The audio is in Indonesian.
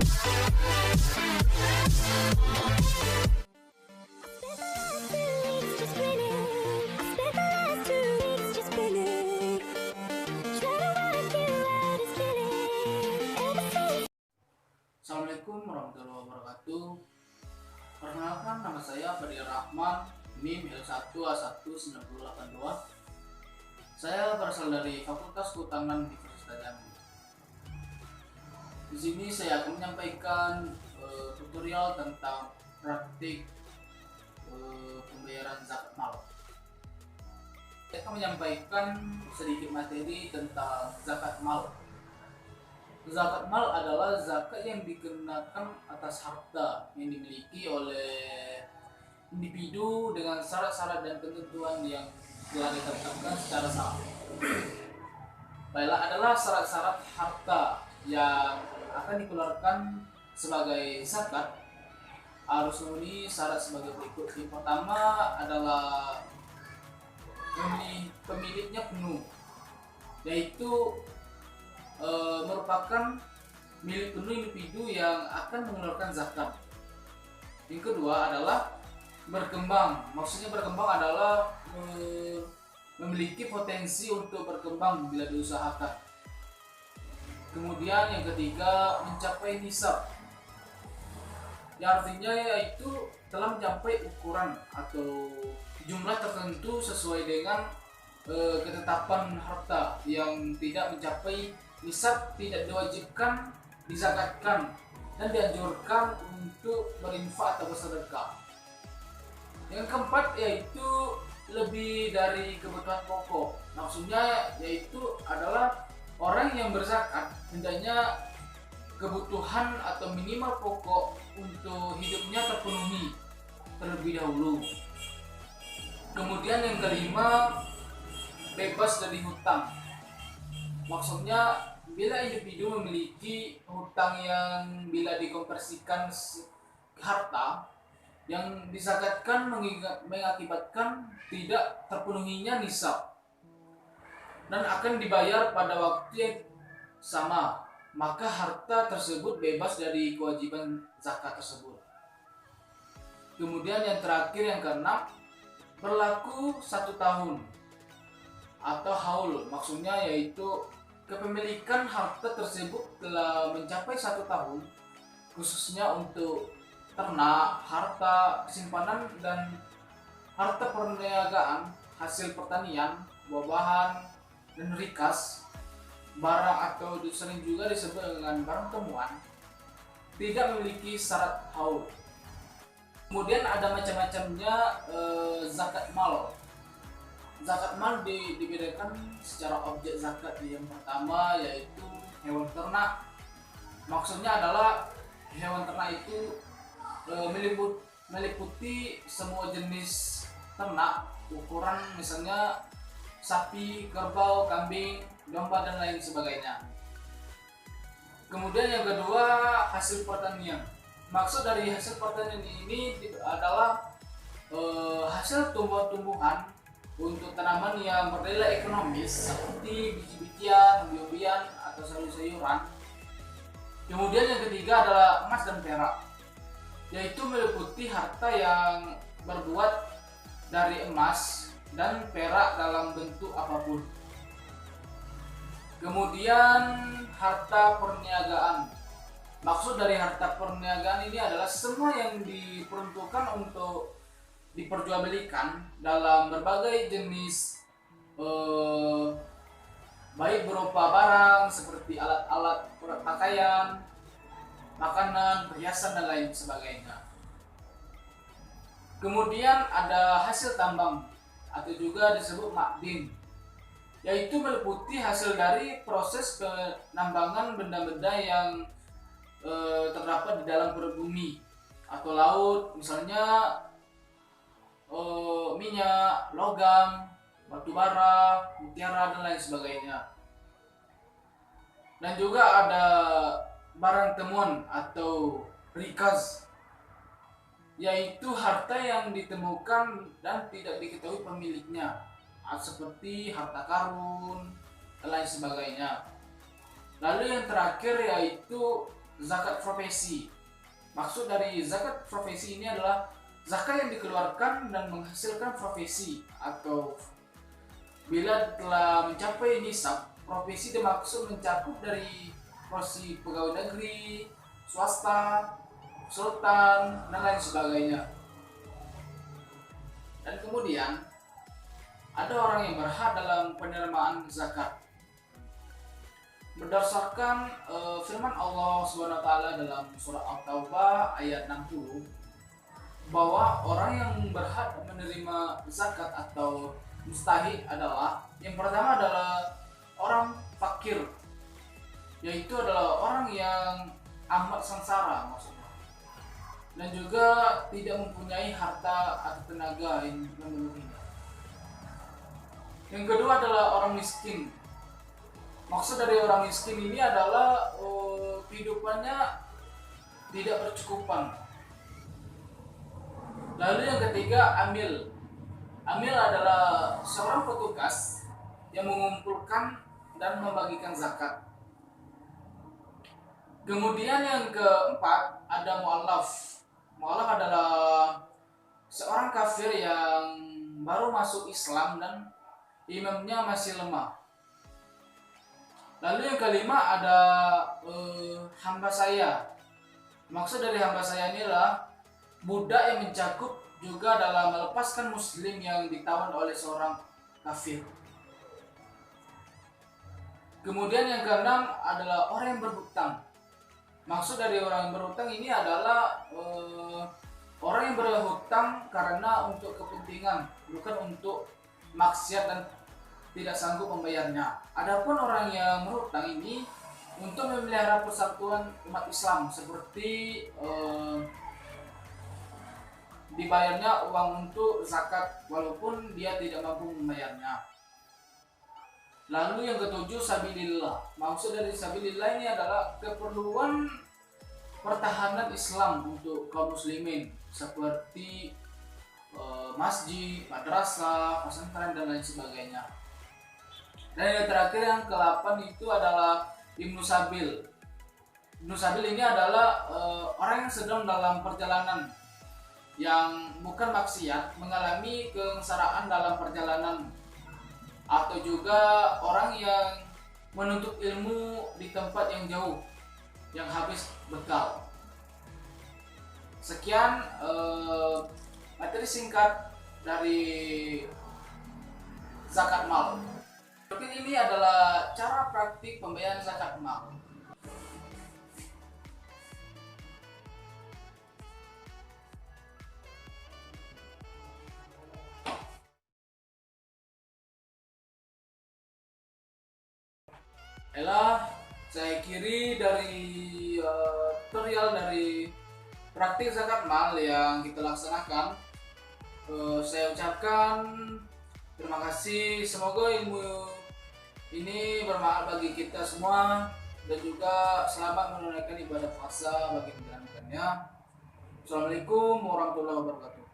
Assalamualaikum warahmatullahi wabarakatuh. Perkenalkan, nama saya Fadil Rahman, NIM L1A19082. Saya berasal dari Fakultas Kehutanan Universitas Jambi. Di sini saya akan menyampaikan tutorial tentang praktik pembayaran zakat mal. Saya akan menyampaikan sedikit materi tentang zakat mal. Zakat mal adalah zakat yang dikenakan atas harta yang dimiliki oleh individu dengan syarat-syarat dan ketentuan yang telah ditetapkan secara sah. Baiklah, adalah syarat-syarat harta yang akan dikeluarkan sebagai zakat harus memenuhi syarat sebagai berikut. Yang pertama adalah pemiliknya penuh, yaitu merupakan milik penuh individu yang akan mengeluarkan zakat. Yang kedua adalah berkembang. Maksudnya berkembang adalah memiliki potensi untuk berkembang bila diusahakan. Kemudian yang ketiga, mencapai nisab. Yang artinya yaitu telah mencapai ukuran atau jumlah tertentu sesuai dengan ketetapan harta. Yang tidak mencapai nisab tidak diwajibkan dizakatkan dan dianjurkan untuk berinfak atau bersedekah. Yang keempat yaitu lebih dari kebutuhan pokok. Maksudnya yaitu adalah orang yang berzakat hendaknya kebutuhan atau minimal pokok untuk hidupnya terpenuhi terlebih dahulu. Kemudian yang kelima, bebas dari hutang. Maksudnya bila individu memiliki hutang yang bila dikonversikan ke harta yang dizakatkan mengakibatkan tidak terpenuhinya nisab dan akan dibayar pada waktu yang sama, maka harta tersebut bebas dari kewajiban zakat tersebut. Kemudian yang terakhir, yang keenam, berlaku 1 tahun atau haul. Maksudnya yaitu kepemilikan harta tersebut telah mencapai 1 tahun, khususnya untuk ternak, harta simpanan, dan harta perniagaan, hasil pertanian, buah-bahan, dan rikas, barang atau sering juga disebut dengan barang temuan, tidak memiliki syarat haul. Kemudian ada macam-macamnya zakat mal. Zakat mal dibedakan secara objek zakat. Yang pertama yaitu hewan ternak. Maksudnya adalah hewan ternak itu meliputi semua jenis ternak, ukuran misalnya sapi, kerbau, kambing, domba, dan lain sebagainya. Kemudian yang kedua, hasil pertanian. Maksud dari hasil pertanian ini adalah hasil tumbuh-tumbuhan untuk tanaman yang bernilai ekonomis seperti biji-bijian, umbi-umbian, atau sayur-sayuran. Kemudian yang ketiga adalah emas dan perak, yaitu meliputi harta yang berbuat dari emas dan perak dalam bentuk apapun. Kemudian harta perniagaan. Maksud dari harta perniagaan ini adalah semua yang diperuntukkan untuk diperjualbelikan dalam berbagai jenis baik berupa barang seperti alat-alat pakaian, makanan, perhiasan, dan lain sebagainya. Kemudian ada hasil tambang atau juga disebut makdin, yaitu meliputi hasil dari proses penambangan benda-benda yang terdapat di dalam perut bumi atau laut, misalnya minyak, logam, batu bara, mutiara, dan lain sebagainya. Dan juga ada barang temuan atau rikaz, yaitu harta yang ditemukan dan tidak diketahui pemiliknya, seperti harta karun dan lain sebagainya. Lalu yang terakhir yaitu zakat profesi. Maksud dari zakat profesi ini adalah zakat yang dikeluarkan dan menghasilkan profesi, atau bila telah mencapai nisab. Profesi dimaksud mencakup dari profesi pegawai negeri, swasta, sultan, dan lain sebagainya. Dan kemudian ada orang yang berhak dalam penerimaan zakat berdasarkan firman Allah Subhanahu wa taala dalam surah At-Taubah ayat 60, bahwa orang yang berhak menerima zakat atau mustahik adalah, yang pertama adalah orang fakir, yaitu adalah orang yang amat sengsara maksudnya, dan juga tidak mempunyai harta atau tenaga yang memenuhinya. Yang kedua adalah orang miskin. Maksud dari orang miskin ini adalah kehidupannya tidak bercukupan. Lalu yang ketiga, amil. Amil adalah seorang petugas yang mengumpulkan dan membagikan zakat. Kemudian yang keempat ada mu'allaf. Mu'allaf adalah seorang kafir yang baru masuk Islam dan imannya masih lemah. Lalu yang kelima ada hamba saya. Maksud dari hamba saya inilah budak yang mencakup juga dalam melepaskan muslim yang ditawan oleh seorang kafir. Kemudian yang keenam adalah orang yang berhutang. Maksud dari orang yang berhutang ini adalah orang yang berhutang karena untuk kepentingan, bukan untuk maksiat dan tidak sanggup membayarnya. Adapun orang yang berhutang ini untuk memelihara persatuan umat Islam, seperti dibayarnya uang untuk zakat walaupun dia tidak mampu membayarnya. Lalu yang ketujuh, sabilillah. Maksud dari sabilillah ini adalah keperluan pertahanan Islam untuk kaum muslimin, seperti masjid, madrasah, pesantren, dan lain sebagainya. Dan yang terakhir, yang ke-8 itu adalah Ibnu Sabil. Ibnu Sabil ini adalah orang yang sedang dalam perjalanan yang bukan maksiat, mengalami kesengsaraan dalam perjalanan, atau juga orang yang menuntut ilmu di tempat yang jauh, yang habis bekal. Sekian materi singkat dari zakat mal. Berikut ini adalah cara praktik pembayaran zakat mal. Saya kiri dari tutorial dari praktik zakat mal yang kita laksanakan. Saya ucapkan terima kasih. Semoga ilmu ini bermanfaat bagi kita semua, dan juga selamat menunaikan ibadah puasa bagi menjalankannya. Assalamualaikum warahmatullahi wabarakatuh.